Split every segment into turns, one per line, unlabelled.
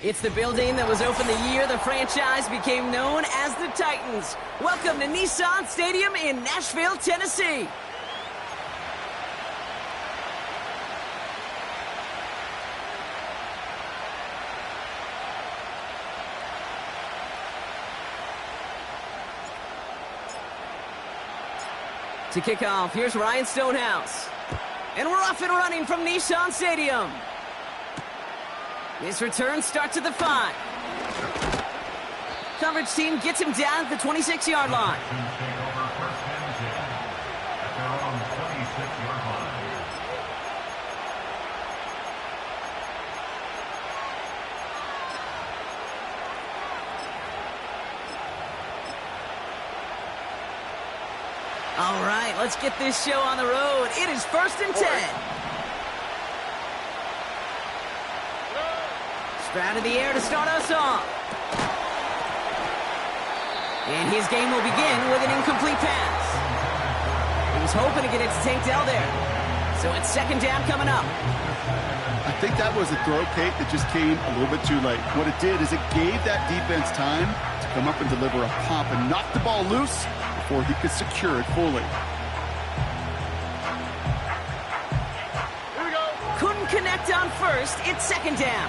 It's the building that was opened the year the franchise became known as the Titans. Welcome to Nissan Stadium in Nashville, Tennessee. To kick off, here's Ryan Stonehouse. And we're off and running from Nissan Stadium. This return starts at the 5. Coverage team gets him down at the 26-yard line. All right, let's get this show on the road. It is 1st and 10. Stroud in the air to start us off. And his game will begin with an incomplete pass. He was hoping to get it to Tank Dell there. So it's 2nd down coming up.
I think that was a throw, Kate, that just came a little bit too late. What it did is it gave that defense time to come up and deliver a pop and knock the ball loose before he could secure it fully.
Here we go. Couldn't connect on first. It's 2nd down.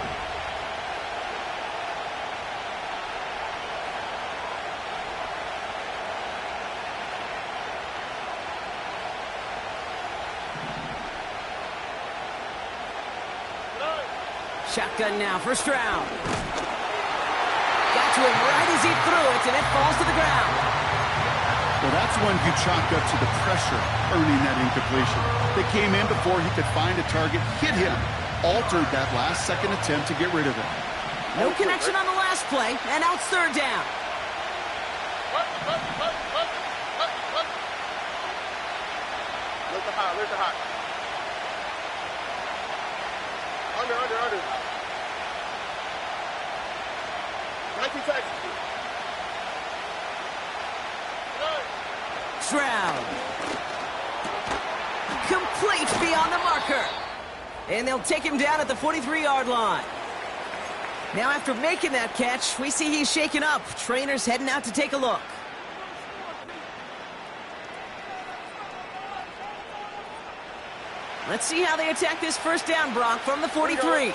Shotgun now for Stroud. Got to him right as he threw it, and it falls to the ground.
Well, that's one you chalked up to the pressure, earning that incompletion. They came in before he could find a target, hit him, altered that last-second attempt to get rid of it.
No connection on the last play, and now it's 3rd down.
Look the high, look the high. Under. 19 Texans.
Stroud. Complete beyond the marker. And they'll take him down at the 43-yard line. Now after making that catch, we see he's shaken up. Trainer's heading out to take a look. Let's see how they attack this 1st down, Brock, from the 43.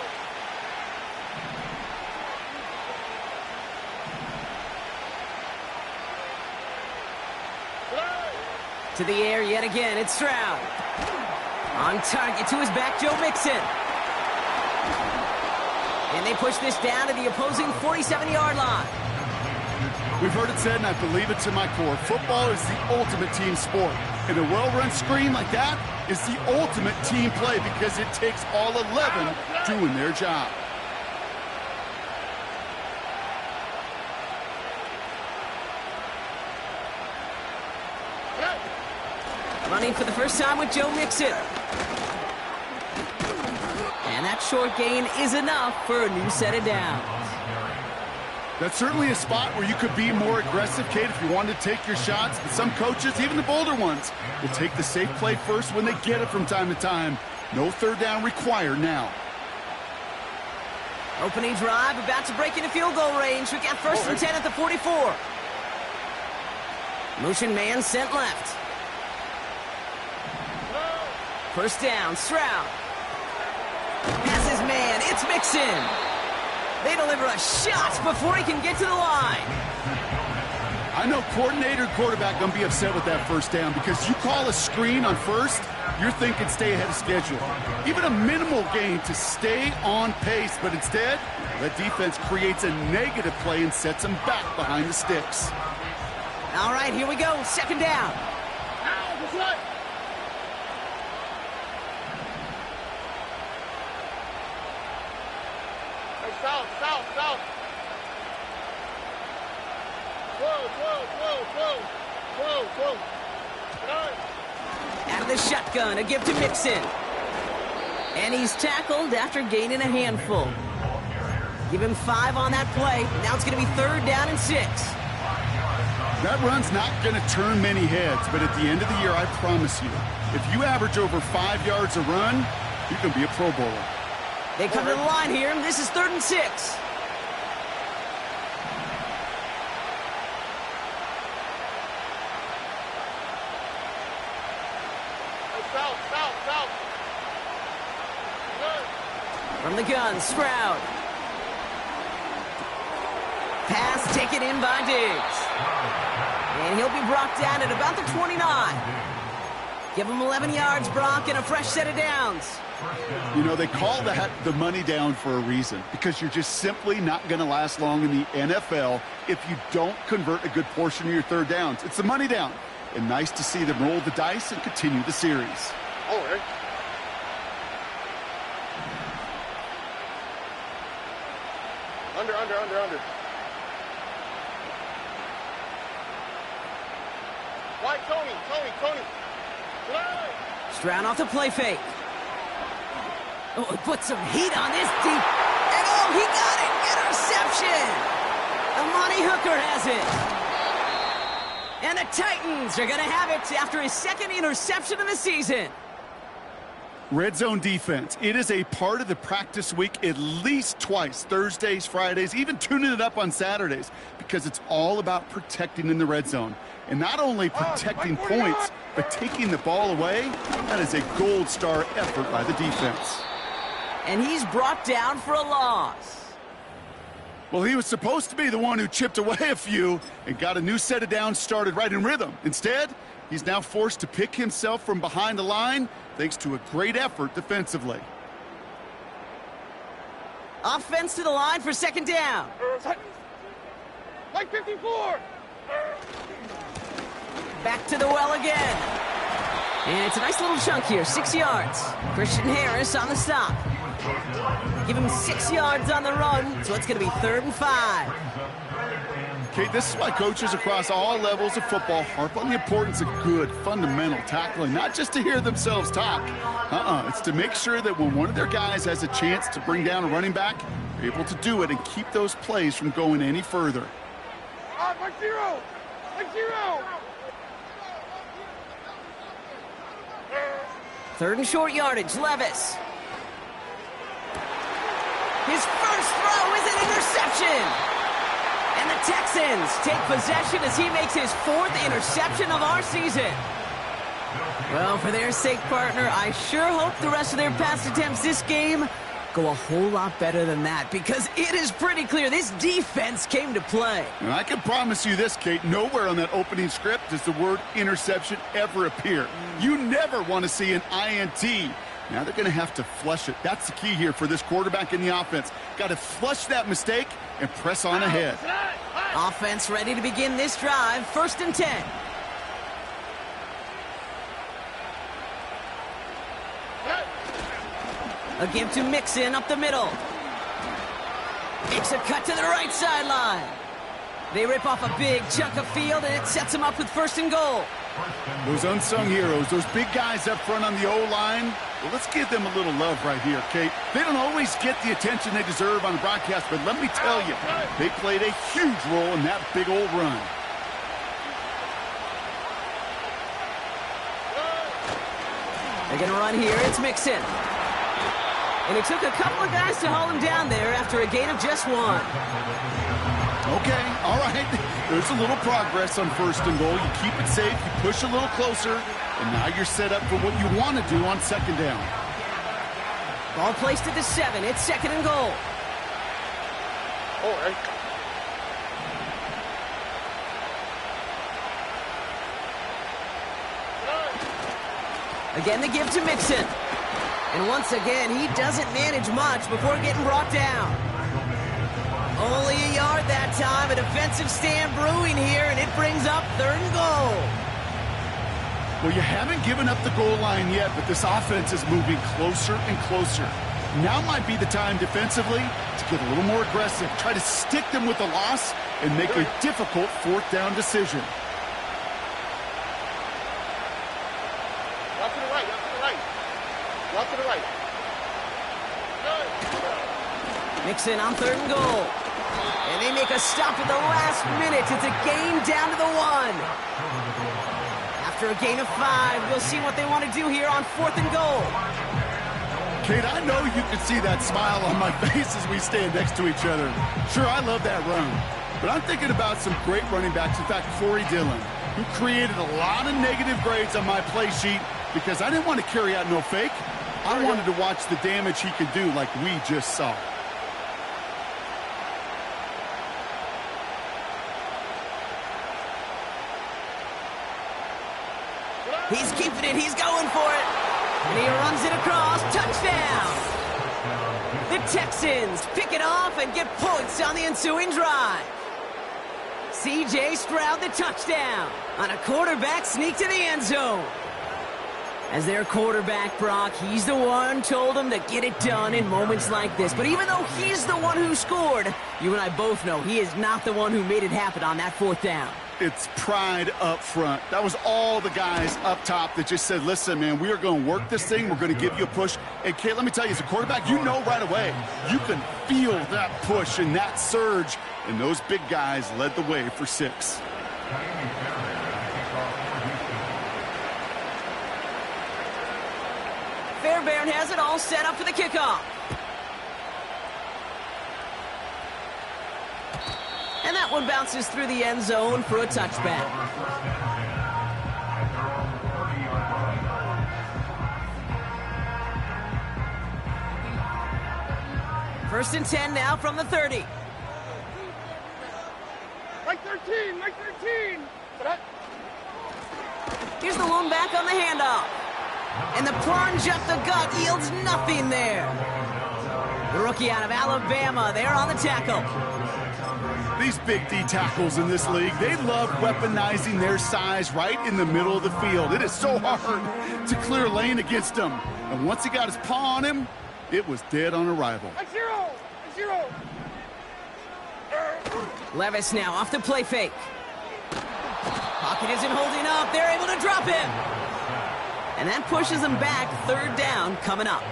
To the air yet again, it's Stroud. On target to his back, Joe Mixon. And they push this down to the opposing 47-yard line.
We've heard it said, and I believe it to my core, football is the ultimate team sport. And a well-run screen like that is the ultimate team play because it takes all 11 doing their job.
Running for the first time with Joe Mixon. And that short gain is enough for a new set of downs.
That's certainly a spot where you could be more aggressive, Kate, if you wanted to take your shots. But some coaches, even the bolder ones, will take the safe play first when they get it from time to time. No 3rd down required now.
Opening drive, about to break into field goal range. We got 1st and 10 at the 44. Motion man sent left. 1st down, Stroud. Has his man, it's Mixon. They deliver a shot before he can get to the line.
I know coordinator and quarterback going to be upset with that 1st down because you call a screen on 1st, you're thinking stay ahead of schedule. Even a minimal gain to stay on pace, but instead, that defense creates a negative play and sets them back behind the sticks.
All right, here we go, 2nd down.
South. Whoa.
Out of the shotgun, a give to Mixon. And he's tackled after gaining a handful. Give him 5 on that play. Now it's going to be 3rd down and 6.
That run's not going to turn many heads, but at the end of the year, I promise you, if you average over 5 yards a run, you can be a Pro Bowler.
They come to the line here, and this is 3rd and 6. From the gun, Stroud. Pass taken in by Diggs. And he'll be brought down at about the 29. Give him 11 yards, Brock, and a fresh set of downs.
You know, they call that the money down for a reason, because you're just simply not going to last long in the NFL if you don't convert a good portion of your third downs. It's the money down. And nice to see them roll the dice and continue the series.
All right. Under. White, Tony. Fly.
Stroud off the play fake. Oh, it put some heat on this deep. And oh, he got it! Interception! Amani Hooker has it. And the Titans are going to have it after his second interception of the season.
Red zone defense. It is a part of the practice week at least twice. Thursdays, Fridays, even tuning it up on Saturdays, because it's all about protecting in the red zone. And not only protecting points, but taking the ball away. That is a gold star effort by the defense.
And he's brought down for a loss.
Well, he was supposed to be the one who chipped away a few and got a new set of downs started right in rhythm. Instead, he's now forced to pick himself from behind the line thanks to a great effort defensively.
Offense to the line for second down.
Like 54.
Back to the well again. And it's a nice little chunk here, 6 yards. Christian Harris on the stop. Give him 6 yards on the run, so it's going to be 3rd and 5.
Okay, this is why coaches across all levels of football harp on the importance of good, fundamental tackling, not just to hear themselves talk. It's to make sure that when one of their guys has a chance to bring down a running back, they're able to do it and keep those plays from going any further.
Like zero.
3rd and short yardage, Levis. His first throw is an interception. And the Texans take possession as he makes his 4th interception of our season. Well, for their sake, partner, I sure hope the rest of their pass attempts this game go a whole lot better than that, because it is pretty clear this defense came to play.
And I can promise you this, Kate, nowhere on that opening script does the word interception ever appear. You never want to see an INT. Now they're going to have to flush it. That's the key here for this quarterback in the offense. Got to flush that mistake and press on ahead.
Offense ready to begin this drive. 1st and 10. A give to Mixon up the middle. Makes a cut to the right sideline. They rip off a big chunk of field, and it sets them up with 1st and goal.
Those unsung heroes, those big guys up front on the O-line, well, let's give them a little love right here, Kate. They don't always get the attention they deserve on the broadcast, but let me tell you, they played a huge role in that big old run.
They're going to run here. It's Mixon. And it took a couple of guys to haul him down there after a gain of just 1.
Okay, all right. There's a little progress on 1st and goal. You keep it safe, you push a little closer, and now you're set up for what you want to do on 2nd down.
Ball placed at the 7. It's 2nd and goal.
All right.
Again, the give to Mixon. And once again, he doesn't manage much before getting brought down. Only a yard that time. A defensive stand brewing here, and it brings up 3rd and goal.
Well, you haven't given up the goal line yet, but this offense is moving closer and closer. Now might be the time defensively to get a little more aggressive. Try to stick them with the loss and make a difficult 4th down decision.
Walk to the right. Walk to the right.
Mixon on 3rd and goal. And they make a stop at the last minute. It's a gain down to the 1. After a gain of 5, we'll see what they want to do here on 4th and goal.
Kate, I know you can see that smile on my face as we stand next to each other. Sure, I love that run. But I'm thinking about some great running backs. In fact, Corey Dillon, who created a lot of negative grades on my play sheet because I didn't want to carry out no fake. I wanted to watch the damage he could do like we just saw.
He's keeping it. He's going for it. And he runs it across. Touchdown. The Texans pick it off and get points on the ensuing drive. C.J. Stroud the touchdown on a quarterback sneak to the end zone. As their quarterback, Brock, he's the one told them to get it done in moments like this. But even though he's the one who scored, you and I both know he is not the one who made it happen on that fourth down.
It's pride up front. That was all the guys up top that just said, listen, man, we are going to work this thing. We're going to give you a push. And, Kate, let me tell you, as a quarterback, you know right away. You can feel that push and that surge. And those big guys led the way for 6.
Fairbairn has it all set up for the kickoff. And that one bounces through the end zone for a touchback. First and 10 now from the 30.
Mike 13, Mike 13.
Here's the lone back on the handoff. And the plunge up the gut yields nothing there. The rookie out of Alabama there on the tackle.
These big D tackles in this league, they love weaponizing their size right in the middle of the field. It is so hard to clear lane against them. And once he got his paw on him, it was dead on arrival.
0.
Levis now off the play fake. Pocket isn't holding up. They're able to drop him. And that pushes them back. Third down coming up.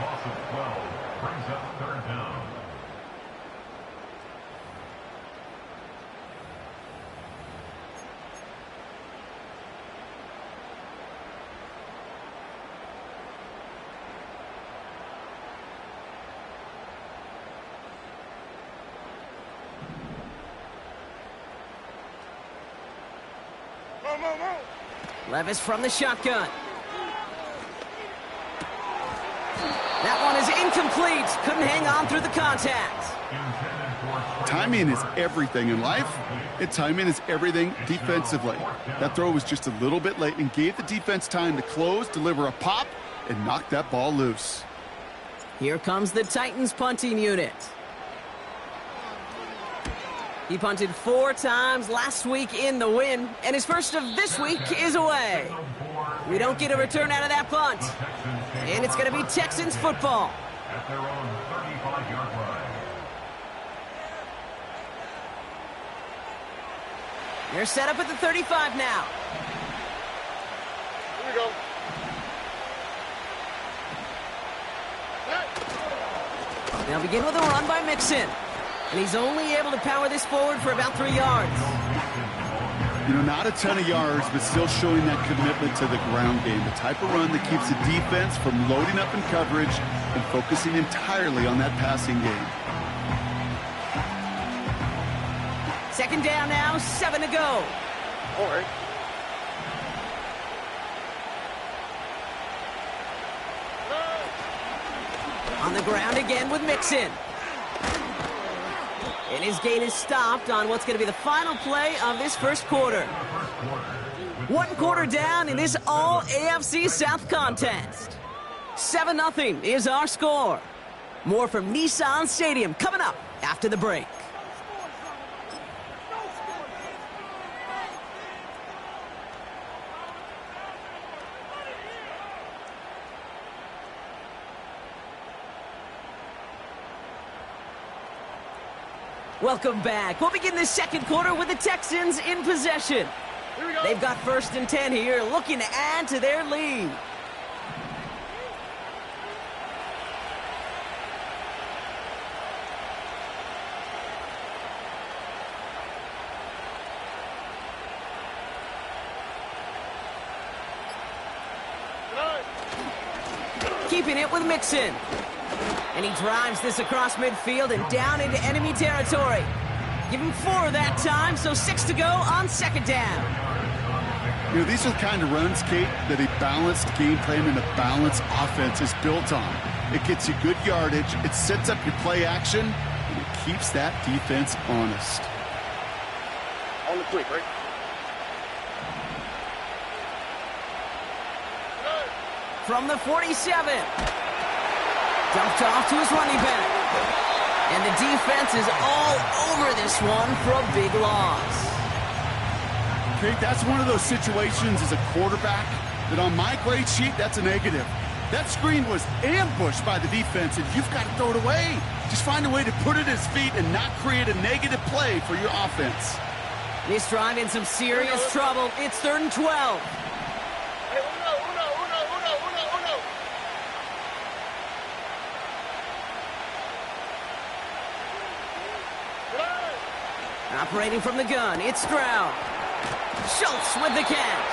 Levis from the shotgun. That one is incomplete. Couldn't hang on through the contact.
Timing is everything in life, and timing is everything defensively. That throw was just a little bit late and gave the defense time to close, deliver a pop, and knock that ball loose.
Here comes the Titans punting unit. He punted 4 times last week in the win, and his first of this week is away. We don't get a return out of that punt. And it's going to be Texans football.
At their own 35-yard line.
They're set up at the 35 now.
Here we go.
They'll begin with a run by Mixon. And he's only able to power this forward for about 3 yards.
You know, not a ton of yards, but still showing that commitment to the ground game. The type of run that keeps the defense from loading up in coverage and focusing entirely on that passing game.
Second down now, 7 to go.
All right.
On the ground again with Mixon. And his gain is stopped on what's going to be the final play of this first quarter. 1 quarter down in this all-AFC South contest. 7-0 is our score. More from Nissan Stadium coming up after the break. Welcome back. We'll begin the second quarter with the Texans in possession.
Here we go.
They've got first and 10 here, looking to add to their lead. Keeping it with Mixon. And he drives this across midfield and down into enemy territory. Give him 4 that time, so 6 to go on second down.
You know, these are the kind of runs, Kate, that a balanced game plan and a balanced offense is built on. It gets you good yardage, it sets up your play action, and it keeps that defense honest.
On the quick, right?
From the 47. Dumped off to his running back. And the defense is all over this one for a big loss.
Okay, that's one of those situations as a quarterback that on my grade sheet, that's a negative. That screen was ambushed by the defense, and you've got to throw it away. Just find a way to put it at his feet and not create a negative play for your offense.
This drive in some serious trouble. It's 3rd and 12.
Hey, uno.
Operating from the gun, it's Stroud. Schultz with the catch.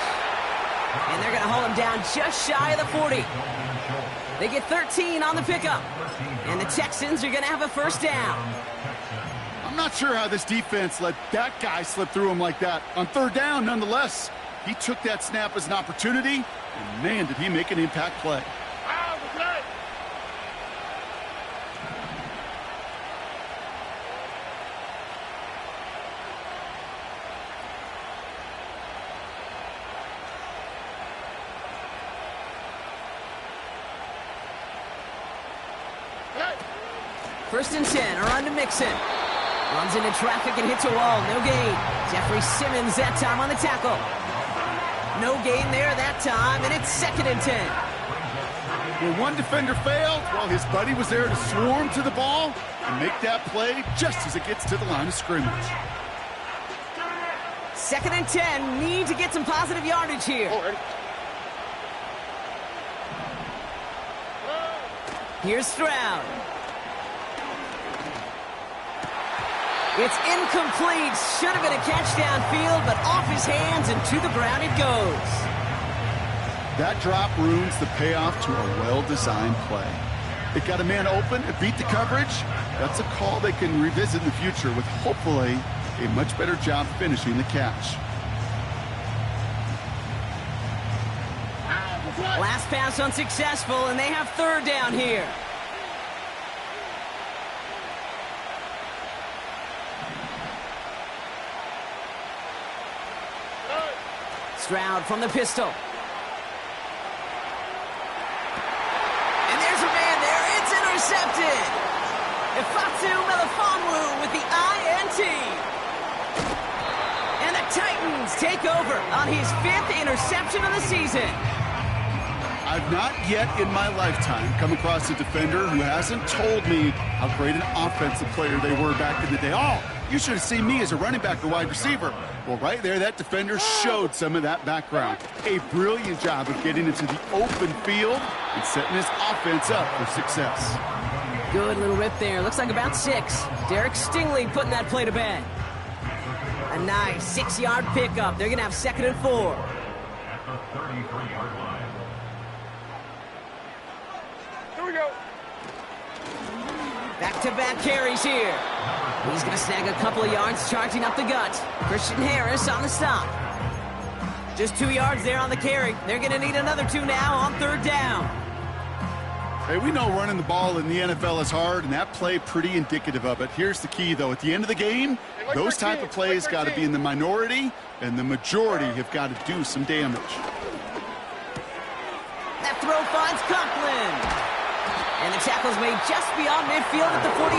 And they're going to hold him down just shy of the 40. They get 13 on the pickup. And the Texans are going to have a first down.
I'm not sure how this defense let that guy slip through him like that. On 3rd down, nonetheless, he took that snap as an opportunity, and man, did he make an impact play.
First and 10, around to Mixon. Runs into traffic and hits a wall, no gain. Jeffrey Simmons that time on the tackle. No gain there that time, and it's 2nd and 10.
Well, one defender failed while his buddy was there to swarm to the ball and make that play just as it gets to the line of scrimmage.
2nd and 10, need to get some positive yardage here. Here's Stroud. It's incomplete. Should have been a catch downfield, but off his hands and to the ground it goes.
That drop ruins the payoff to a well-designed play. It got a man open, it beat the coverage. That's a call they can revisit in the future with hopefully a much better job finishing the catch.
Last pass unsuccessful, and they have 3rd down here. Stroud from the pistol. And there's a man there. It's intercepted. Ifatu Melifonwu with the INT. And the Titans take over on his 5th interception of the season.
I've not yet in my lifetime come across a defender who hasn't told me how great an offensive player they were back in the day. Oh, you should have seen me as a running back or wide receiver. Well, right there, that defender showed some of that background. A brilliant job of getting into the open field and setting his offense up for success.
Good little rip there. Looks like about 6. Derek Stingley putting that play to bed. A nice 6-yard pickup. They're going to have 2nd and 4.
At the 33-yard line.
Here we go.
Back-to-back carries here. He's going to snag a couple of yards charging up the gut. Christian Harris on the stop. Just 2 yards there on the carry. They're going to need another 2 now on 3rd down.
Hey, we know running the ball in the NFL is hard, and that play pretty indicative of it. Here's the key, though. At the end of the game, those type of plays got to be in the minority, and the majority have got to do some damage.
That throw finds Conklin. And the tackle's made just beyond midfield at the 48.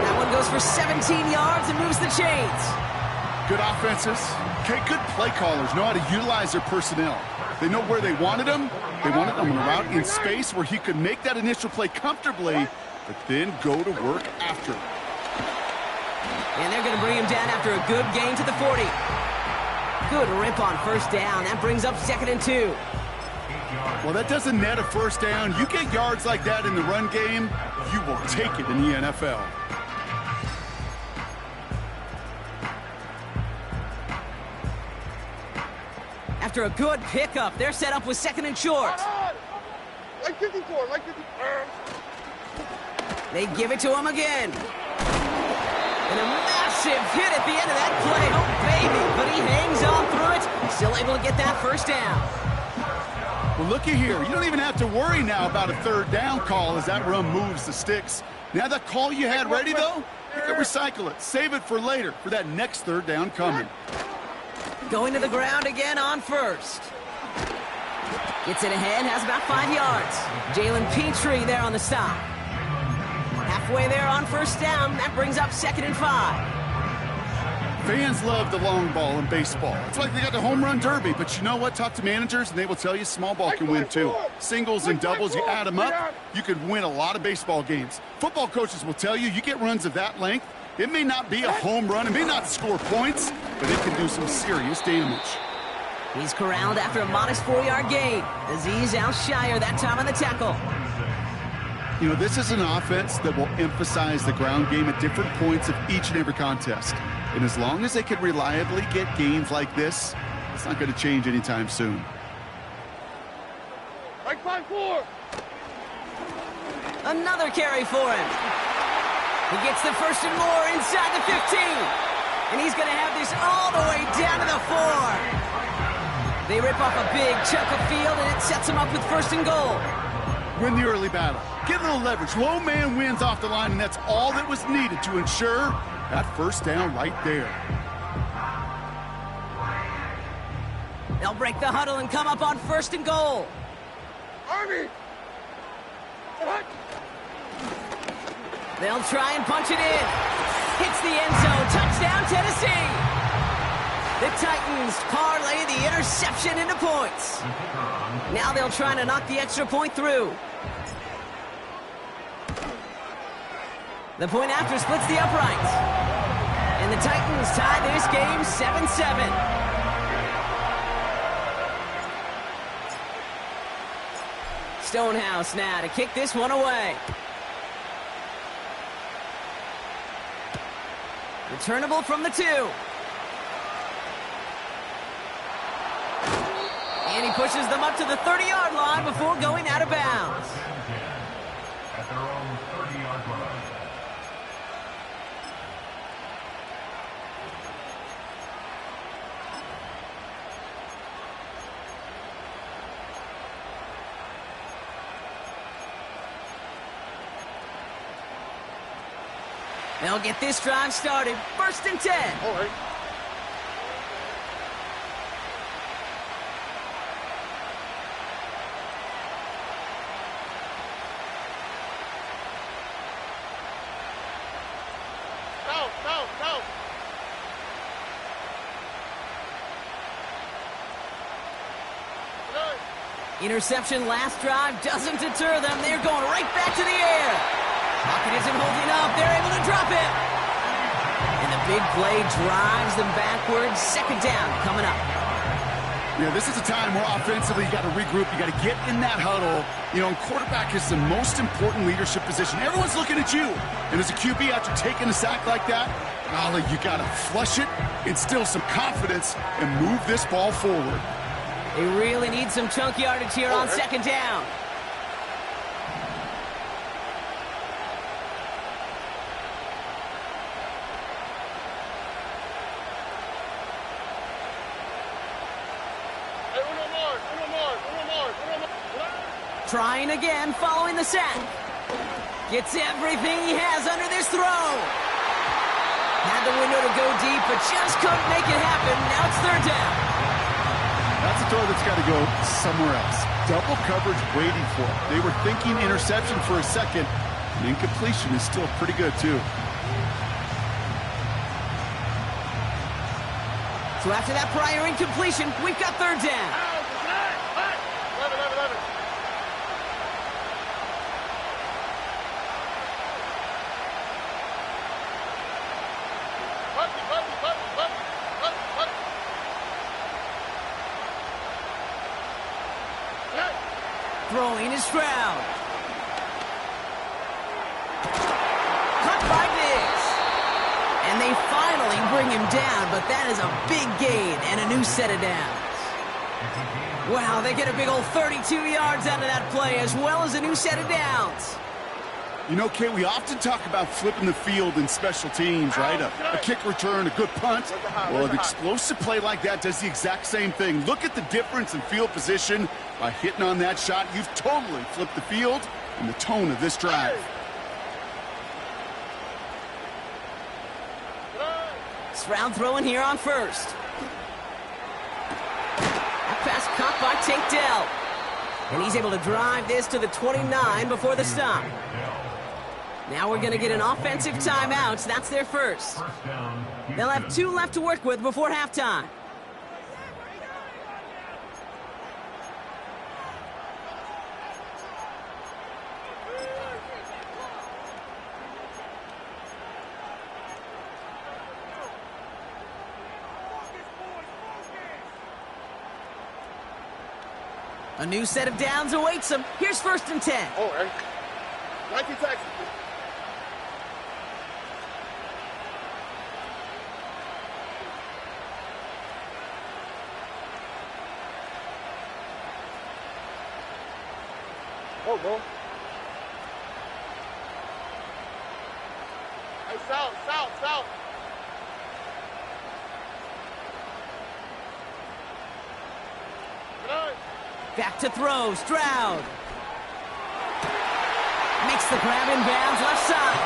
That one goes for 17 yards and moves the chains.
Good offenses. Okay, good play callers know how to utilize their personnel. They know where they wanted them. They wanted them on a route in space where he could make that initial play comfortably, but then go to work after.
And they're going to bring him down after a good gain to the 40. Good rip on 1st down. That brings up 2nd and 2.
Well, that doesn't net a 1st down. You get yards like that in the run game, you will take it in the NFL.
After a good pickup, they're set up with 2nd and short.
Like 54, like 54.
They give it to him again. And a massive hit at the end of that play. Oh, baby. But he hangs on through it. Still able to get that first down.
Well, looky here. You don't even have to worry now about a third down call as that run moves the sticks. Now that call you had ready, though, you can recycle it. Save it for later for that next third down coming.
Going to the ground again on first. Gets it ahead, has about 5 yards. Jalen Petrie there on the stop. Halfway there on first down. That brings up 2nd and 5.
Fans love the long ball in baseball. It's like they got the home run derby, but you know what? Talk to managers, and they will tell you small ball can win too. Singles and doubles, you add them up, you could win a lot of baseball games. Football coaches will tell you, you get runs of that length, it may not be a home run, it may not score points, but it can do some serious damage.
He's corralled after a modest 4-yard gain. Azeez Al-Shire that time on the tackle.
You know, this is an offense that will emphasize the ground game at different points of each and every contest. And as long as they can reliably get gains like this, it's not going to change anytime soon.
Right 5-4.
Another carry for him. He gets the first and more inside the 15. And he's going to have this all the way down to the 4. They rip off a big chunk of field, and it sets him up with 1st and goal.
Win the early battle. Get a little leverage. Low man wins off the line, and that's all that was needed to ensure that first down right there.
They'll break the huddle and come up on 1st and goal.
Army. What?
They'll try and punch it in. Hits the end zone. Touchdown, Tennessee. The Titans parlay the interception into points. Now they'll try to knock the extra point through. The point after splits the uprights. And the Titans tie this game 7-7. Stonehouse now to kick this one away. Returnable from the 2. And he pushes them up to the 30-yard line before going out of bounds.
At their own 30-yard line.
They'll get this drive started. 1st and 10.
All right. Go.
Interception last drive doesn't deter them. They're going right back to the air. Pocket isn't holding up. They're able to drop it. And the big play drives them backwards. 2nd down coming up.
Yeah, this is a time where offensively you got to regroup. You got to get in that huddle. You know, and quarterback is the most important leadership position. Everyone's looking at you. And as a QB, after taking a sack like that, golly, you got to flush it, instill some confidence, and move this ball forward.
They really need some chunk yardage here on 2nd down. Trying again, following the sack. Gets everything he has under this throw. Had the window to go deep, but just couldn't make it happen. Now it's 3rd down.
That's a throw that's got to go somewhere else. Double coverage waiting for it. They were thinking interception for a second. And incompletion is still pretty good, too.
So after that prior incompletion, we've got 3rd down.
11.
Throwing is Stroud. Cut by Diggs. And they finally bring him down, but that is a big gain and a new set of downs. Wow, they get a big old 32 yards out of that play as well as a new set of downs.
You know, Kay, we often talk about flipping the field in special teams, right? A kick return, a good punt. Well, an explosive play like that does the exact same thing. Look at the difference in field position. By hitting on that shot, you've totally flipped the field and the tone of this drive.
Stroud throwing here on first. That pass caught by Tank Dell. And he's able to drive this to the 29 before the stop. Now we're going to get an offensive timeout. So that's their first. They'll have 2 left to work with before halftime. A new set of downs awaits them. Here's 1st and 10.
Oh, hey. 19 Texans. Oh, bro. Hey, south. Good.
Back to throw, Stroud. Makes the grab in bounds, left side.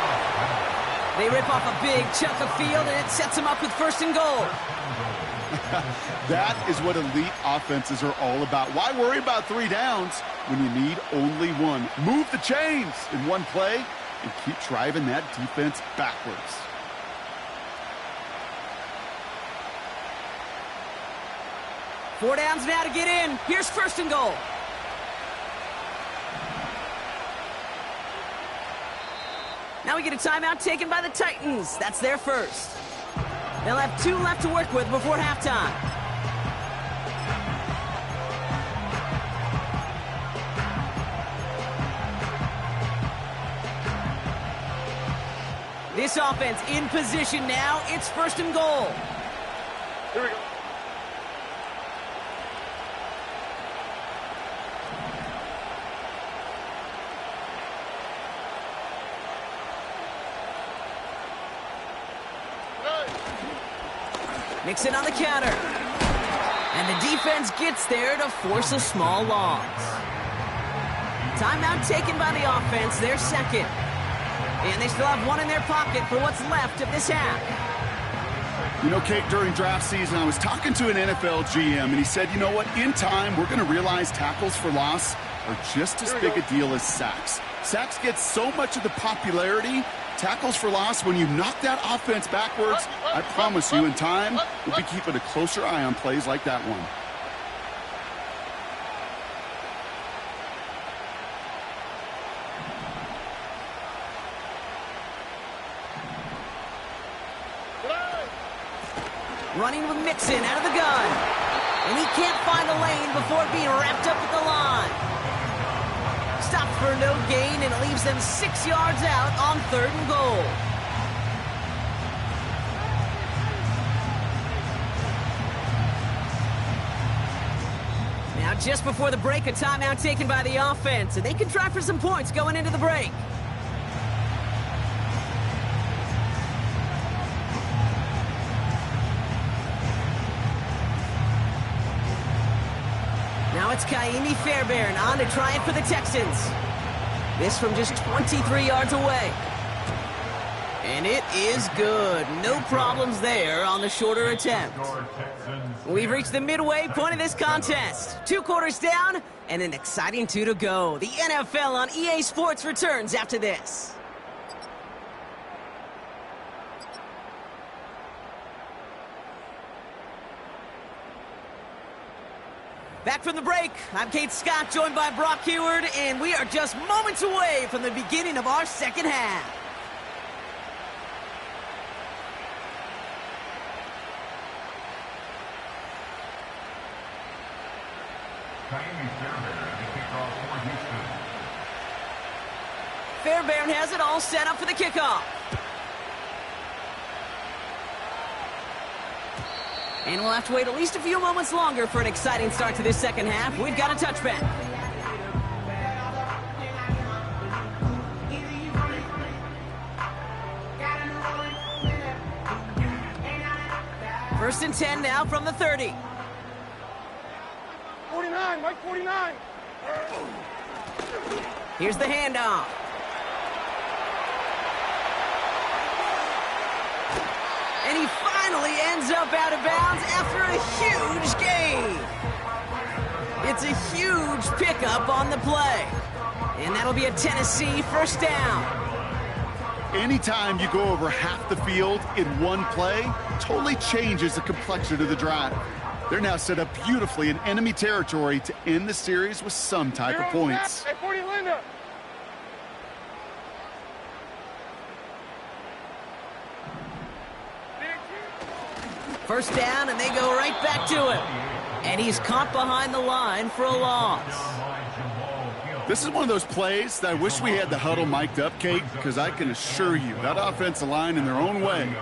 They rip off a big chunk of field, and it sets them up with 1st and goal.
That is what elite offenses are all about. Why worry about 3 downs when you need only 1? Move the chains in one play and keep driving that defense backwards.
Four downs now to get in. Here's 1st and goal. Now we get a timeout taken by the Titans. That's their first. They'll have 2 left to work with before halftime. This offense in position now. It's 1st and goal.
Here we go.
Nixon on the counter. And the defense gets there to force a small loss. Timeout taken by the offense, their second. And they still have 1 in their pocket for what's left of this half.
You know, Kate, during draft season, I was talking to an NFL GM, and he said, you know what, in time, we're going to realize tackles for loss are just as big a deal as sacks. Sacks get so much of the popularity. Tackles for loss, when you knock that offense backwards, I promise you, in time, we'll be keeping a closer eye on plays like that one.
Running with Mixon out of the gun. And he can't find a lane before being wrapped up at the line. Stopped for no gain, and it leaves them 6 yards out on 3rd and goal. Now, just before the break, a timeout taken by the offense, and they can try for some points going into the break. Now it's Kaimi Fairbairn on to try it for the Texans. This from just 23 yards away. And it is good. No problems there on the shorter attempt. We've reached the midway point of this contest. 2 quarters down and an exciting 2 to go. The NFL on EA Sports returns after this. Back from the break, I'm Kate Scott, joined by Brock Heward, and we are just moments away from the beginning of our second half. Fairbairn has it all set up for the kickoff. And we'll have to wait at least a few moments longer for an exciting start to this second half. We've got a touchback. First and 10 now from the 30.
49, Mike 49.
Here's the handoff. And he finally ends up out of bounds after a huge gain. It's a huge pickup on the play. And that'll be a Tennessee first down.
Anytime you go over half the field in one play, totally changes the complexion of the drive. They're now set up beautifully in enemy territory to end the series with some type of points.
Hey, 40 Linda.
First down, and they go right back to him. And he's caught behind the line for a loss.
This is one of those plays that I wish we had the huddle mic'd up, Kate, because I can assure you that offensive line in their own way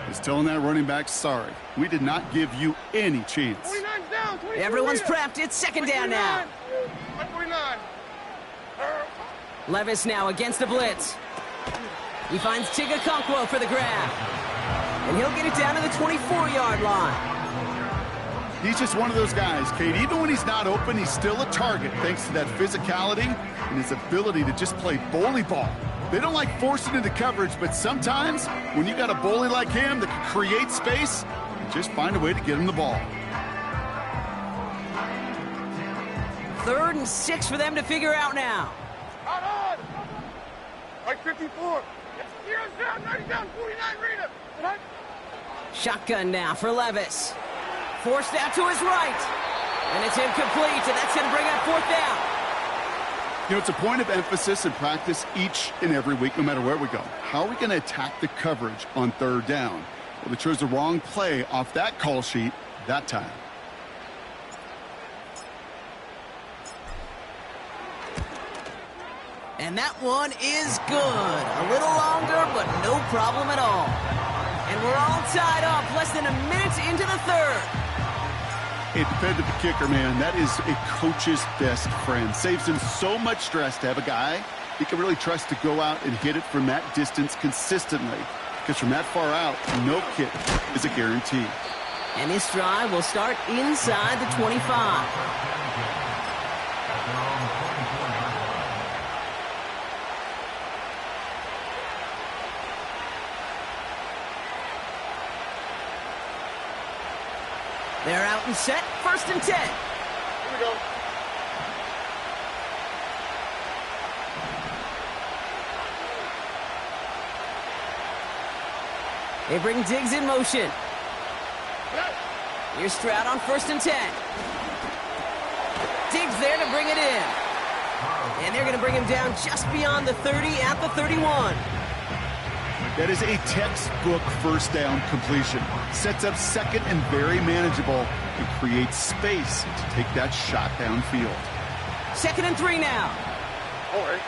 is telling that running back, sorry, we did not give you any chance.
49's down.
Everyone's prepped. It's second down now.
49.
Levis now against the blitz. He finds Chigakonkwo for the grab. And he'll get it down to the 24-yard line.
He's just one of those guys, Kate. Even when he's not open, he's still a target thanks to that physicality and his ability to just play bully ball. They don't like forcing into coverage, but sometimes when you got a bully like him that can create space, you just find a way to get him the ball.
3rd and 6 for them to figure out now.
Out on. Mike 54. Heroes down, 90 down, 49, read it.
Shotgun now for Levis. Forced out to his right. And it's incomplete, and that's going to bring up 4th down.
You know, it's a point of emphasis in practice each and every week, no matter where we go. How are we going to attack the coverage on 3rd down? Well, they chose the wrong play off that call sheet that time.
And that one is good. A little longer, but no problem at all. And we're all tied up, less than a minute into the 3rd.
A dependable kicker, man, that is a coach's best friend. Saves him so much stress to have a guy he can really trust to go out and hit it from that distance consistently. Because from that far out, no kick is a guarantee.
And this drive will start inside the 25. They're out and set, 1st and 10.
Here we go.
They bring Diggs in motion. Here's Stroud on 1st and 10. Diggs there to bring it in. And they're going to bring him down just beyond the 30 at the 31.
That is a textbook first down completion. Sets up 2nd and very manageable and creates space to take that shot downfield.
2nd and 3 now.
All right.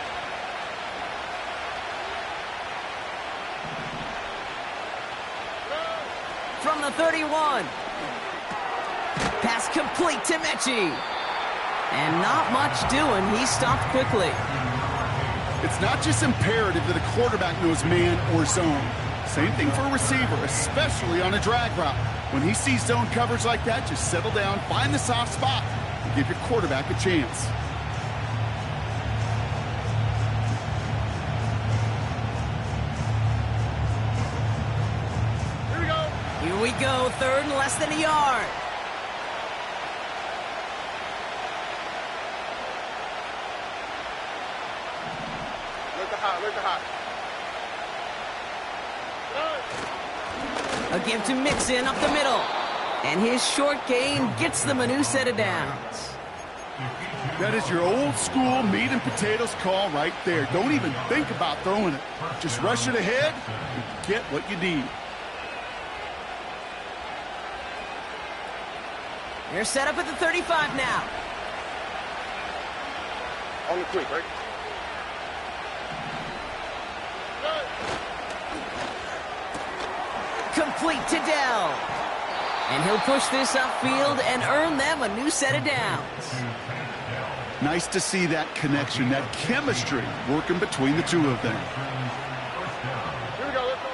From the 31. Pass complete to Mechie. And not much doing. He stopped quickly.
It's not just imperative that a quarterback knows man or zone. Same thing for a receiver, especially on a drag route. When he sees zone coverage like that, just settle down, find the soft spot, and give your quarterback a chance.
Here we go.
Here we go, 3rd and less than a yard.
Look the hot.
A give to Mixon up the middle. And his short gain gets them a new set of downs.
That is your old school meat and potatoes call right there. Don't even think about throwing it. Just rush it ahead and get what you need.
They're set up at the 35 now.
On the quick, right?
Complete to Dell. And he'll push this upfield and earn them a new set of downs.
Nice to see that connection, that chemistry working between the two of them.
Here we go, let's go.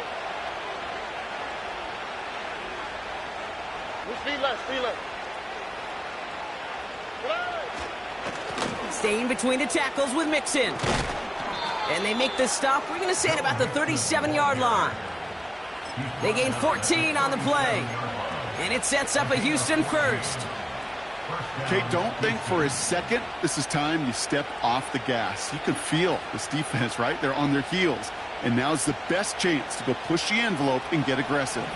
Speed left, speed left.
Staying between the tackles with Mixon. And they make the stop, we're going to say, at about the 37-yard line. They gain 14 on the play. And it sets up a Houston first.
Kate, don't think for a second this is time you step off the gas. You can feel this defense, right? They're on their heels. And now's the best chance to go push the envelope and get aggressive.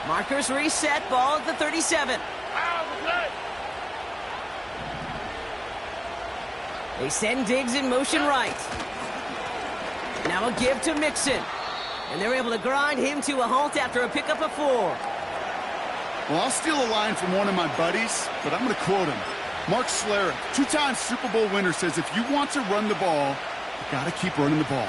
Markers reset, ball at the 37. They send Diggs in motion right. Now a give to Mixon. And they're able to grind him to a halt after a pickup of 4.
Well, I'll steal a line from one of my buddies, but I'm going to quote him. Mark Schlereth, 2-time Super Bowl winner, says if you want to run the ball, you got to keep running the ball.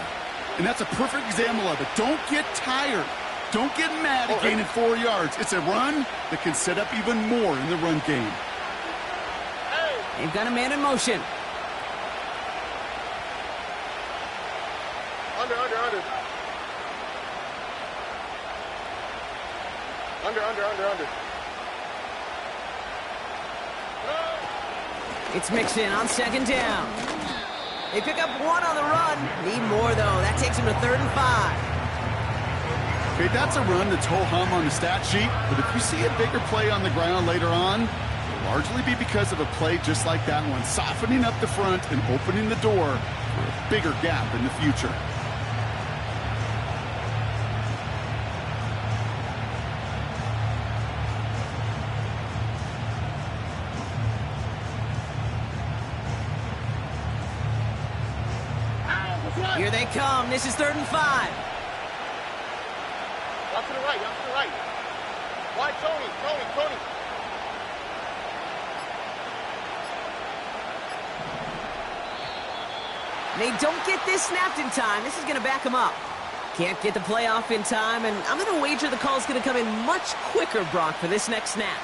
And that's a perfect example of it. Don't get tired. Don't get mad at gaining 4 yards. It's a run that can set up even more in the run game.
They've got a man in motion.
Under. Under.
It's Mixon on 2nd down. They pick up 1 on the run. Need more, though. That takes them to 3rd and 5.
Okay, that's a run that's ho-hum on the stat sheet, but if you see a bigger play on the ground later on, it'll largely be because of a play just like that one, softening up the front and opening the door for a bigger gap in the future.
Here they come. This is 3rd and 5.
Y'all to the right. Why, Tony.
They don't get this snapped in time. This is going to back them up. Can't get the play off in time, and I'm going to wager the call's going to come in much quicker, Brock, for this next snap.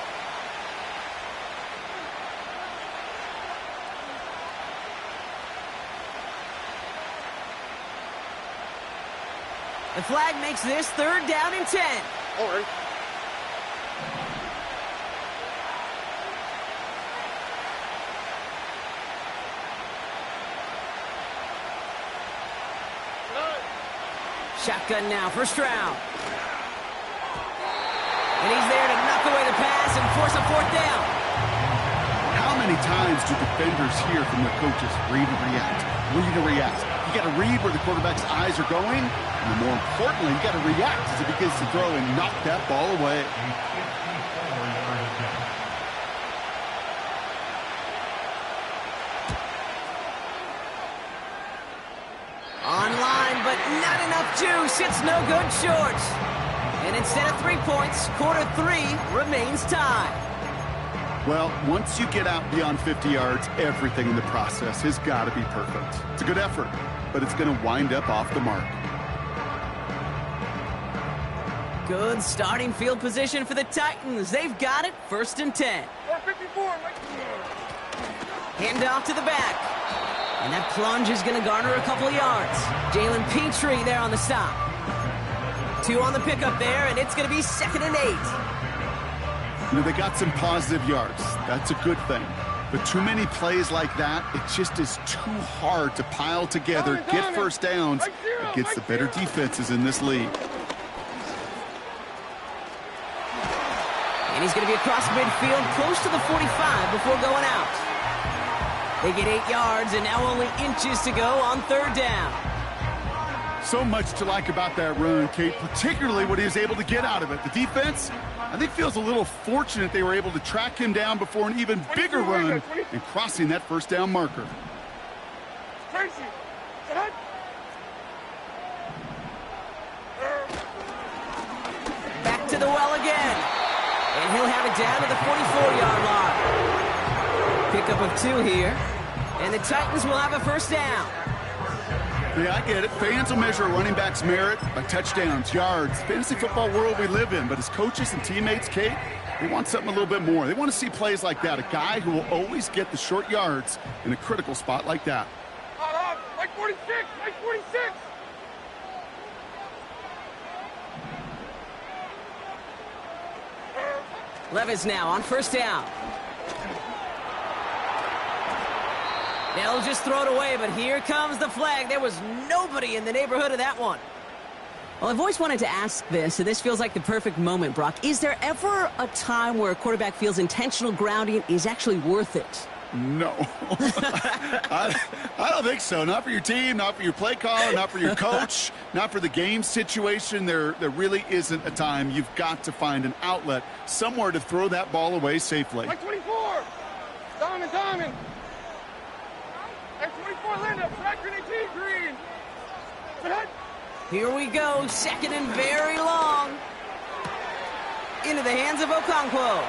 The flag makes this 3rd down and 10.
All right.
Shotgun now, first round. And he's there to knock away the pass and force a 4th down.
How many times do defenders hear from their coaches, read and react? You got to read where the quarterback's eyes are going, and more importantly, you got to react as it begins to throw and knock that ball away.
Online, but not enough juice. It's no good short. And instead of 3 points, quarter 3 remains tied.
Well, once you get out beyond 50 yards, everything in the process has got to be perfect. It's a good effort, but it's going to wind up off the mark.
Good starting field position for the Titans. They've got it, 1st and 10.
54, right?
Hand off to the back. And that plunge is going to garner a couple of yards. Jalen Petrie there on the stop. 2 on the pickup there, and it's going to be 2nd and 8.
You know, they got some positive yards. That's a good thing. But too many plays like that, it just is too hard to pile together, get first downs against the better defenses in this league.
And he's going to be across midfield, close to the 45 before going out. They get 8 yards, and now only inches to go on 3rd down.
So much to like about that run, Kate, particularly what he was able to get out of it. The defense, I think, feels a little fortunate they were able to track him down before an even bigger run and crossing that 1st down marker.
Tracy, ahead.
Back to the well again. And he'll have it down to the 44-yard line. Pickup of 2 here. And the Titans will have a 1st down.
Yeah, I get it. Fans will measure a running back's merit by touchdowns, yards, fantasy football world we live in. But as coaches and teammates, Kate, they want something a little bit more. They want to see plays like that. A guy who will always get the short yards in a critical spot like that.
Like 46, like 46.
Levis now on first down. They'll just throw it away, but here comes the flag. There was nobody in the neighborhood of that one. Well, I've always wanted to ask this, and this feels like the perfect moment, Brock. Is there ever a time where a quarterback feels intentional grounding is actually worth it?
No. I don't think so. Not for your team, not for your play caller, not for your coach, not for the game situation. There really isn't a time. You've got to find an outlet, somewhere to throw that ball away safely.
Like 24. Diamond. Like 24, Linda. Track 18, green.
Here we go. Second and very long. Into the hands of Okonkwo.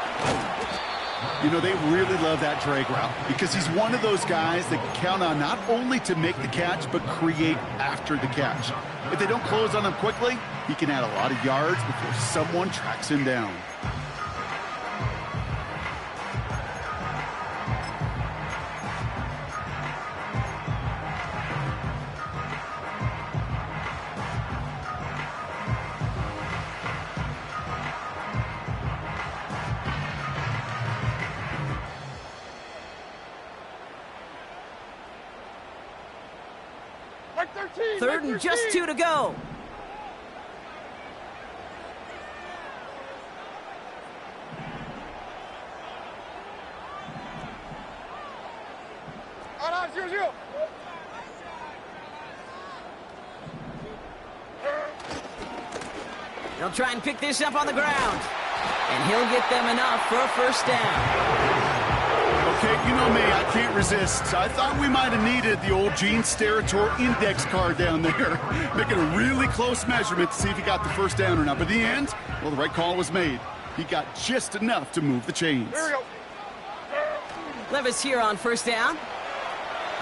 You know, they really love that drag route because he's one of those guys that can count on not only to make the catch, but create after the catch. If they don't close on him quickly, he can add a lot of yards before someone tracks him down.
Like 13.
Third
like
and
13.
just 2 to go.
On, 0-0.
They'll try and pick this up on the ground. And he'll get them enough for a first down.
Okay, you know me, I can't resist. I thought we might have needed the old Gene Steratore index card down there, making a really close measurement to see if he got the first down or not. But in the end, well, the right call was made. He got just enough to move the chains.
Here we go.
Levis here on first down.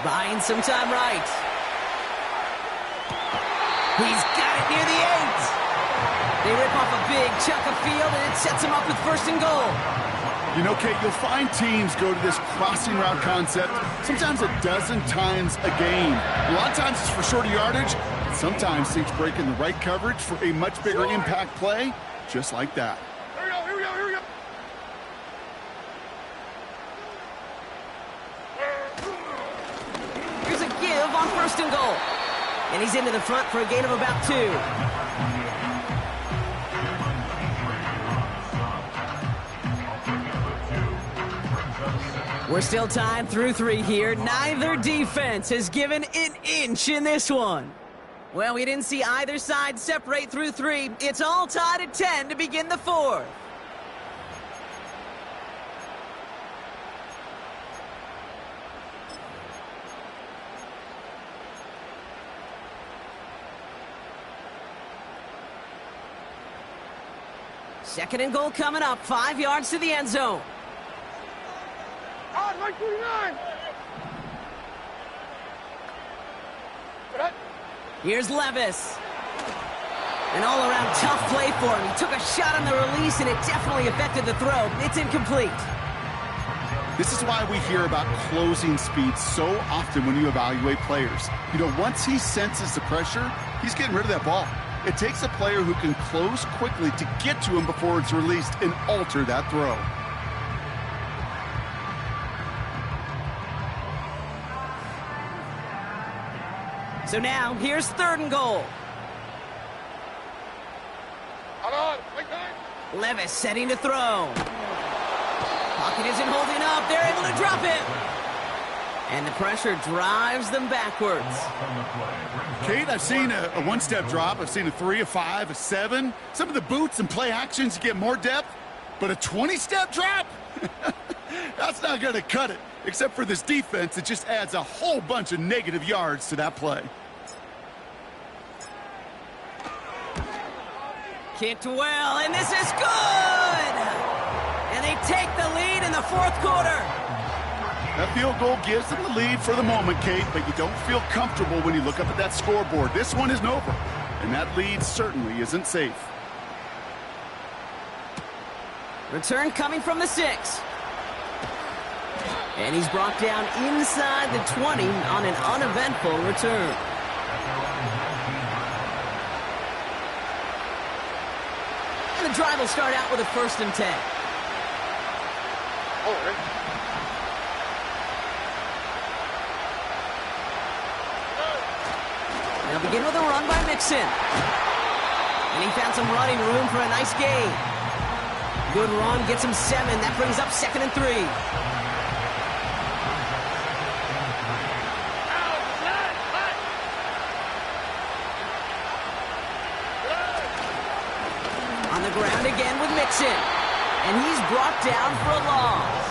Buying some time right. He's got it near the 8. They rip off a big chunk of field, and it sets him up with first and goal.
You know, Kate, you'll find teams go to this crossing route concept sometimes a dozen times a game. A lot of times it's for shorter yardage. Sometimes teams break in the right coverage for a much bigger impact play, just like that.
Here we go.
Here's a give on first and goal. And he's into the front for a gain of about 2. We're still tied through 3 here. Neither defense has given an inch in this one. Well, we didn't see either side separate through 3. It's all tied at 10 to begin the 4th. Second and goal coming up. 5 yards to the end zone.
On, like 49.
Here's Levis. An all-around tough play for him. He took a shot on the release, and it definitely affected the throw. It's incomplete.
This is why we hear about closing speed so often when you evaluate players. You know, once he senses the pressure, he's getting rid of that ball. It takes a player who can close quickly to get to him before it's released and alter that throw.
So now, here's third and goal.
On, like 9.
Levis setting to throw. Pocket isn't holding up. They're able to drop it. And the pressure drives them backwards.
Kate, I've seen a one-step drop. I've seen a 3, a 5, a 7. Some of the boots and play actions get more depth. But a 20-step drop? That's not going to cut it. Except for this defense, it just adds a whole bunch of negative yards to that play.
Kicked well, and this is good! And they take the lead in the 4th quarter.
That field goal gives them the lead for the moment, Kate, but you don't feel comfortable when you look up at that scoreboard. This one isn't over, and that lead certainly isn't safe.
Return coming from the 6. And he's brought down inside the 20 on an uneventful return. And the drive will start out with a 1st and 10. They'll begin with a run by Mixon. And he found some running room for a nice gain. Good run, gets him 7. That brings up 2nd and 3. On the ground again with Mixon. And he's brought down for a loss.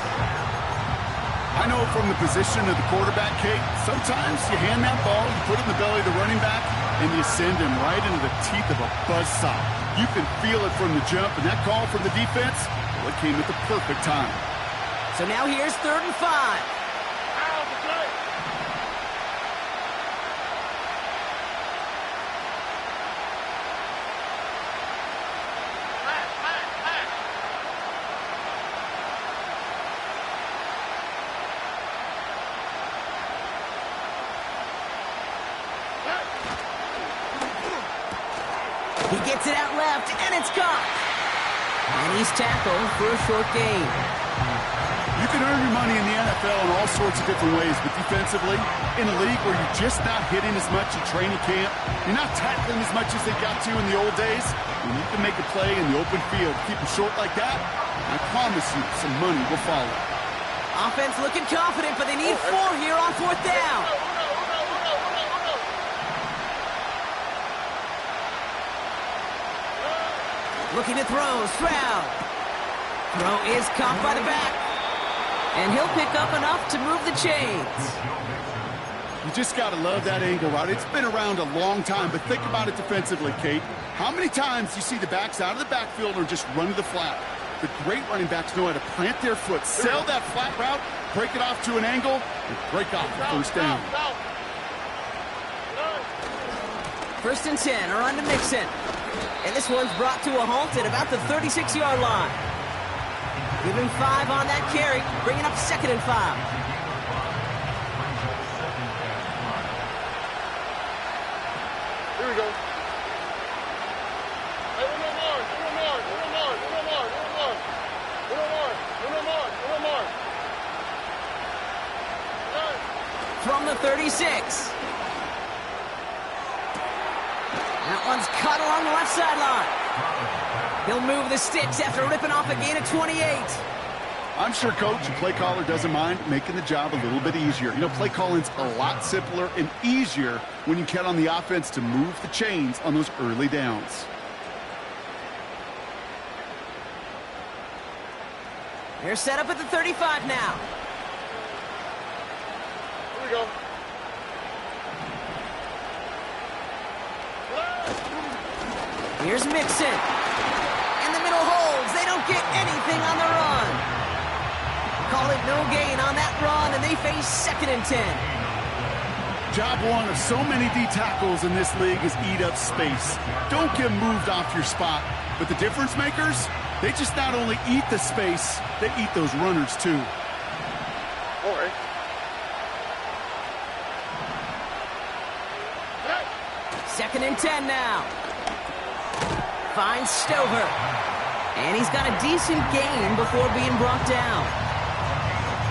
I know from the position of the quarterback, Kate, sometimes you hand that ball, you put it in the belly of the running back, and you send him right into the teeth of a buzzsaw. You can feel it from the jump, and that call from the defense, well, it came at the perfect time.
So now here's 3rd and 5. He gets it out left, and it's gone. And he's tackled for a short gain.
You can earn your money in the NFL in all sorts of different ways, but defensively, in a league where you're just not hitting as much in training camp, you're not tackling as much as they got to in the old days, when you can make a play in the open field, keep them short like that, I promise you some money will follow.
Offense looking confident, but they need 4 here on 4th down. Looking to throw, Stroud. Throw is caught by the back. And he'll pick up enough to move the chains.
You just got to love that angle route. It's been around a long time, but think about it defensively, Kate. How many times you see the backs out of the backfield or just run to the flat? The great running backs know how to plant their foot, sell that flat route, break it off to an angle, and break off the 1st down.
1st and 10, a run to Mixon. And this one's brought to a halt at about the 36-yard line. Give him 5 on that carry, bringing up 2nd and 5.
Here we go. Hey, one more.
From the 36. That one's cut along the left sideline. He'll move the sticks after ripping off a gain of 28.
I'm sure coach and play caller doesn't mind making the job a little bit easier. You know, play calling's a lot simpler and easier when you count on the offense to move the chains on those early downs.
They're set up at the 35 now.
Here we go.
Here's Mixon. In the middle holds. They don't get anything on the run. Call it no gain on that run, and they face 2nd and 10.
Job one of so many D tackles in this league is eat up space. Don't get moved off your spot. But the difference makers, they just not only eat the space, they eat those runners too.
All right.
2nd and 10 now. Finds Stover. And he's got a decent gain before being brought down.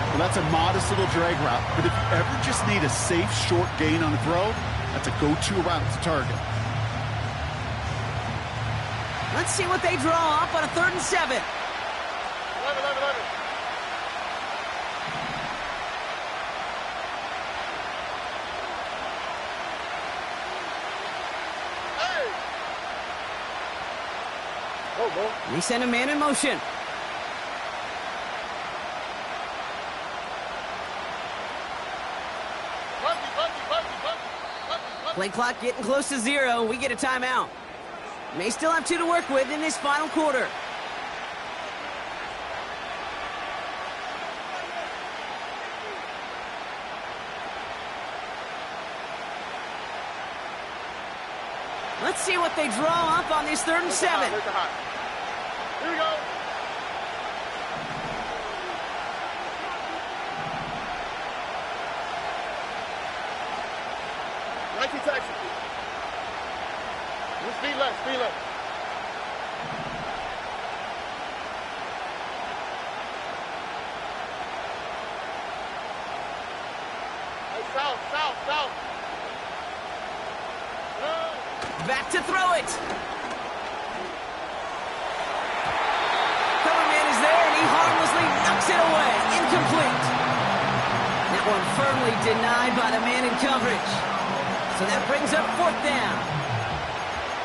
Well, that's a modest little drag route. But if you ever just need a safe, short gain on a throw, that's a go-to route to target.
Let's see what they draw up on a 3rd and 7.
11.
They send a man in motion. Play clock getting close to 0. We get a timeout. May still have 2 to work with in this final quarter. Let's see what they draw up on this 3rd and 7.
Here we go. Nike taxi. Speed left, speed left. South.
Back to throw it. Cover man is there, and he harmlessly knocks it away. Incomplete. That one firmly denied by the man in coverage. So that brings up 4th down.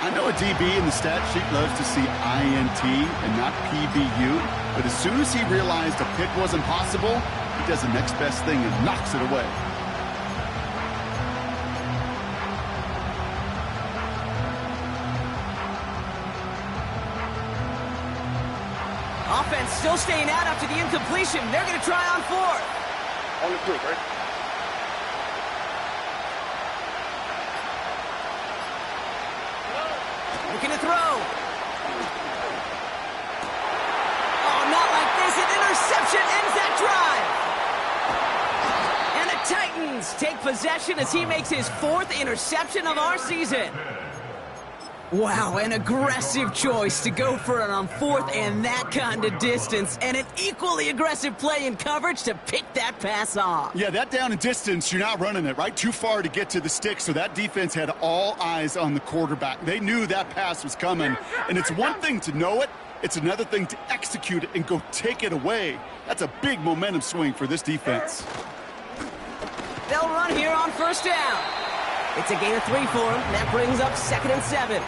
I know a DB in the stat sheet loves to see INT and not PBU, but as soon as he realized a pick wasn't possible, he does the next best thing and knocks it away.
Offense still staying out after the incompletion. They're going to try on 4th.
On the proof, right?
Looking to throw. Oh, not like this. An interception ends that drive. And the Titans take possession as he makes his 4th interception of our season. Wow, an aggressive choice to go for it on 4th and that kind of distance, and an equally aggressive play in coverage to pick that pass off.
Yeah, that down and distance, you're not running it, right? Too far to get to the stick, so that defense had all eyes on the quarterback. They knew that pass was coming, and it's one thing to know it, it's another thing to execute it and go take it away. That's a big momentum swing for this defense.
They'll run here on 1st down. It's a gain of 3 for him. That brings up 2nd and 7.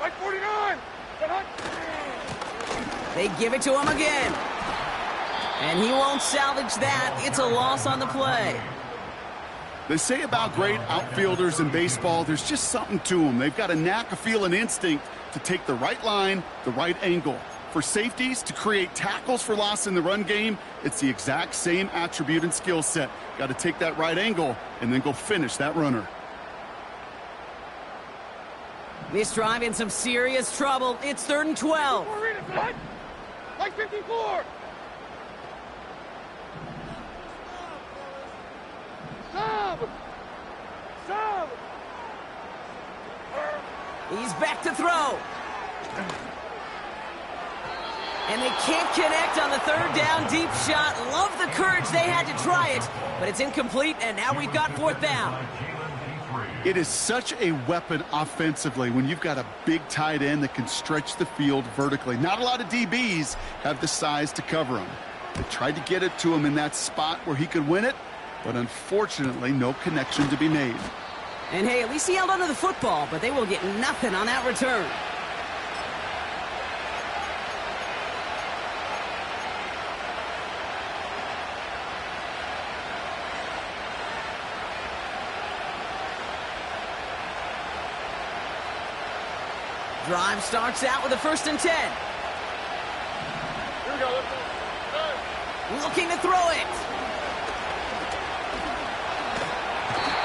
Like 49.
They give it to him again. And he won't salvage that. It's a loss on the play.
They say about great outfielders in baseball, there's just something to them. They've got a knack, a feel, and instinct to take the right line, the right angle. For safeties, to create tackles for loss in the run game, it's the exact same attribute and skill set. Got to take that right angle and then go finish that runner.
This drive in some serious trouble. It's 3rd and 12.
Like 54. Sub.
He's back to throw. And they can't connect on the 3rd down deep shot. Love the courage they had to try it, but it's incomplete, and now we've got 4th down.
It is such a weapon offensively when you've got a big tight end that can stretch the field vertically. Not a lot of DBs have the size to cover him. They tried to get it to him in that spot where he could win it, but unfortunately, no connection to be made.
And hey, at least he held onto the football, but they will get nothing on that return. Drive starts out with a 1st and 10.
Here we go. Let's go.
Looking to throw it.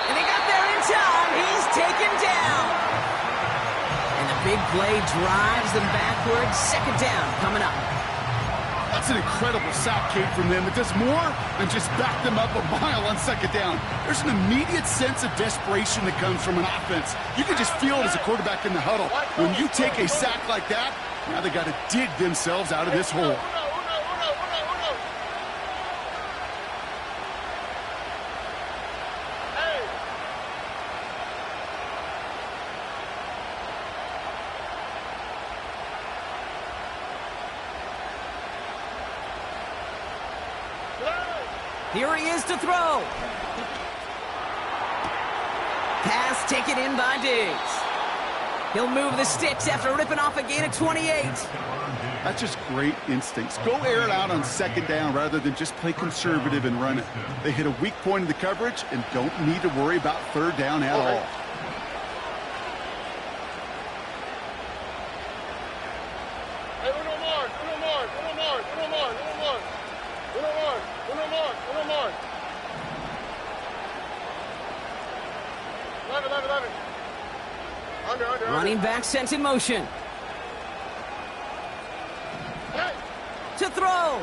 And he got there in time. He's taken down. And the big play drives them backwards. 2nd down coming up.
That's an incredible sack, Kate, from them. It does more than just back them up a mile on 2nd down. There's an immediate sense of desperation that comes from an offense. You can just feel it as a quarterback in the huddle. When you take a sack like that, now they got to dig themselves out of this hole.
Here he is to throw. Pass taken in by Diggs. He'll move the sticks after ripping off a gain of 28.
That's just great instincts. Go air it out on 2nd down rather than just play conservative and run it. They hit a weak point in the coverage and don't need to worry about 3rd down at all.
Hey, uno more. 11. Under.
Running back sent in motion.
Hey.
To throw.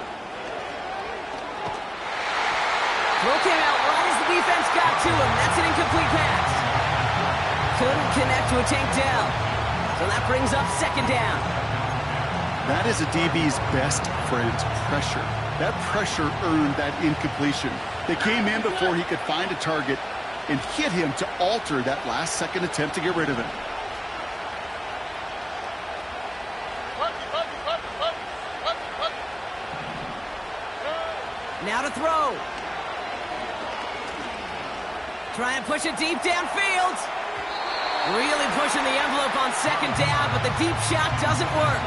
Throw came out right as the defense got to him. That's an incomplete pass. couldn't connect to a takedown. So that brings up second down.
That is a DB's best friend, pressure. That pressure earned that incompletion. They came in before he could find a target and hit him to alter that last-second attempt to get rid of it.
Now to throw. Try and push it deep downfield. Really pushing the envelope on second down, but the deep shot doesn't work.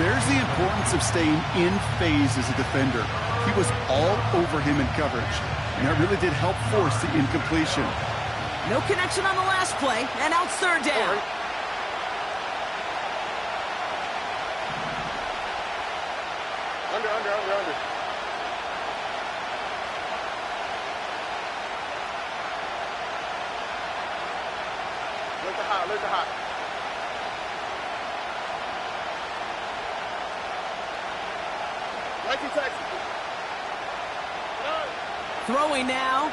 There's the importance of staying in phase as a defender. He was all over him in coverage, and that really did help force the incompletion.
No connection on the last play, and out third down.
Under. Look at hot. Texas.
Throwing now.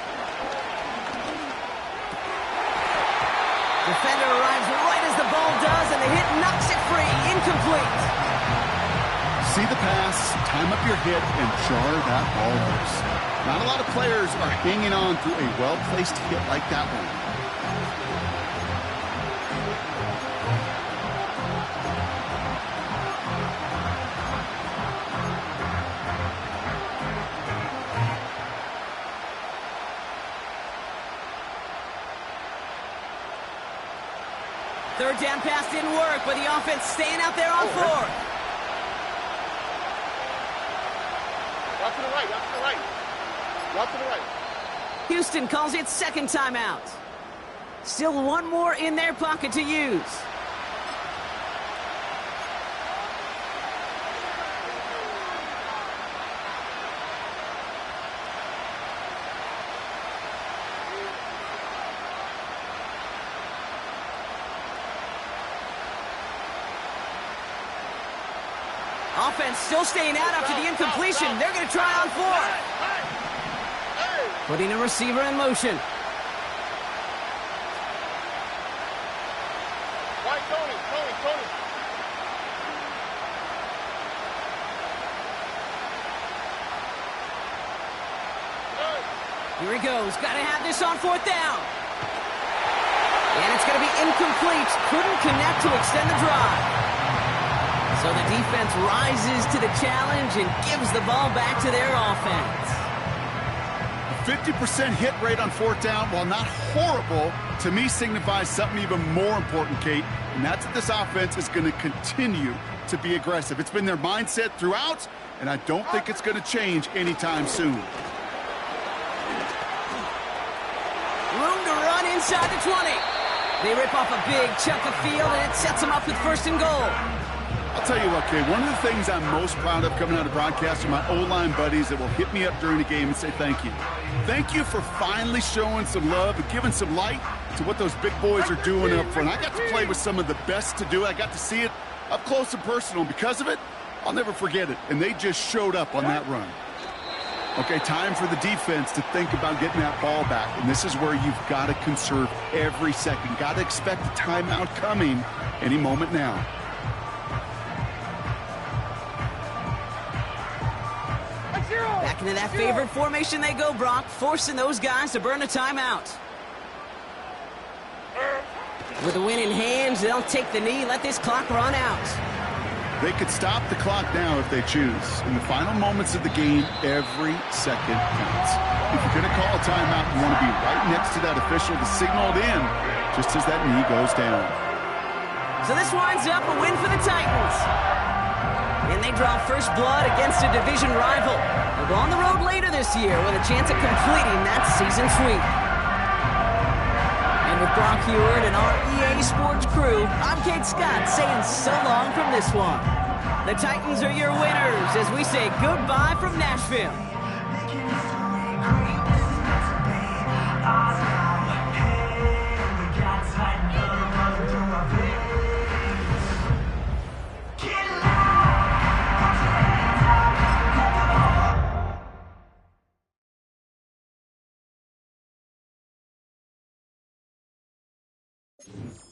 Defender arrives right as the ball does, and the hit knocks it free. Incomplete.
See the pass, time up your hit, and jar that ball loose. Not a lot of players are hanging on to a well-placed hit like that one.
Third down pass didn't work, but the offense staying out there on fourth.
Rock to the right.
Houston calls it second timeout. Still one more in their pocket to use. Offense still staying out after the incompletion. They're going to try on fourth. Putting a receiver in motion.
Right, Tony.
Here he goes. Got to have this on fourth down. And it's going to be incomplete. Couldn't connect to extend the drive. So the defense rises to the challenge and gives the ball back to their offense.
A 50% hit rate on fourth down, while not horrible, to me signifies something even more important, Kate, and that's that this offense is going to continue to be aggressive. It's been their mindset throughout, and I don't think it's going to change anytime soon.
Room to run inside the 20. They rip off a big chunk of field, and it sets them up with first and goal.
I'll tell you what, Kate, one of the things I'm most proud of coming out of broadcast are my O-line buddies that will hit me up during the game and say thank you. Thank you for finally showing some love and giving some light to what those big boys are doing up front. I got to play with some of the best to do it. I got to see it up close and personal. Because of it, I'll never forget it. And they just showed up on that run. Okay, time for the defense to think about getting that ball back. And this is where you've got to conserve every second. Got to expect a timeout coming any moment now.
Back into that favorite formation they go, Brock, forcing those guys to burn a timeout. With the win in hand, they'll take the knee, let this clock run out.
They could stop the clock now if they choose. In the final moments of the game, every second counts. If you're going to call a timeout, you want to be right next to that official to signal it in just as that knee goes down.
So this winds up a win for the Titans. And they draw first blood against a division rival. They'll go on the road later this year with a chance of completing that season sweep. And with Brock Heward and our EA Sports crew, I'm Kate Scott saying so long from this one. The Titans are your winners as we say goodbye from Nashville.
line.